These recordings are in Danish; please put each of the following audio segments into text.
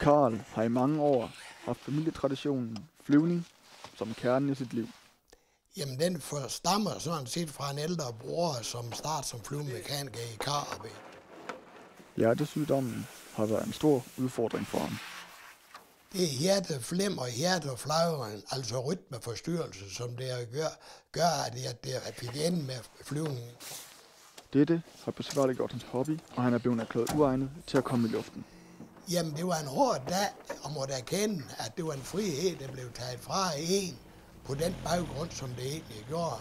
Karl har i mange år haft familietraditionen flyvning som kernen i sit liv. Jamen, den stammer sådan set fra en ældre bror, som startede som flyvemekaniker i Karl. Hjertesygdommen har været en stor udfordring for ham. Det er hjerteflimmer, hjerteflagring, altså rytmeforstyrrelse, som det gør at jeg fik ende med flyvningen. Dette har besværliggjort hans hobby, og han er blevet erklæret uegnet til at komme i luften. Jamen, det var en hård dag at måtte erkende, at det var en frihed, der blev taget fra en på den baggrund, som det egentlig gjorde.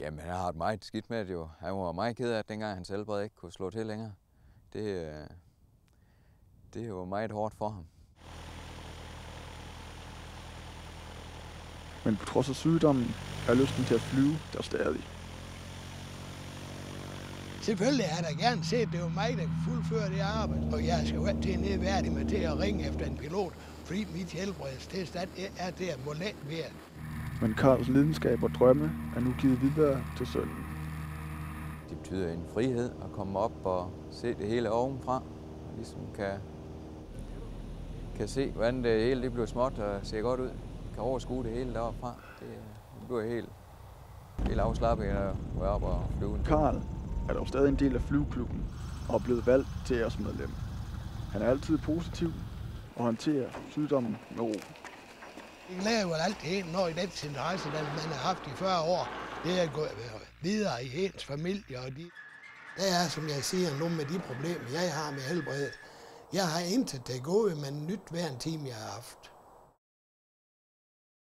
Jamen, han har et meget skidt med det jo. Han var meget ked af, at dengang hans helbred ikke kunne slå til længere. Det var meget hårdt for ham. Men på trods af sygdommen er lysten til at flyve der stadig. Selvfølgelig har jeg da gerne set, det var mig, der fuldførte det arbejde, og jeg skal jo altid nedværdige mig til at ringe efter en pilot, fordi mit helbredstilstand er det, at må let ved. Men Karls lidenskab og drømme er nu givet videre til sønnen. Det betyder en frihed at komme op og se det hele ovenfra, og ligesom kan se, hvordan det hele det bliver småt og ser godt ud. Kan overskue det hele deroppe fra. Det bliver helt afslappet at gå op og flyve. Karl er dog stadig en del af flyveklubben og er blevet valgt til æresmedlem. Han er altid positiv og håndterer sygdommen med ro. Det glæder jo altid når i den interesse, den man har haft i 40 år, det er at gå videre i ens familie. Og der er, som jeg siger, nogle med de problemer, jeg har med helbredet. Jeg har intet til gode, men nyt hver en time, jeg har haft.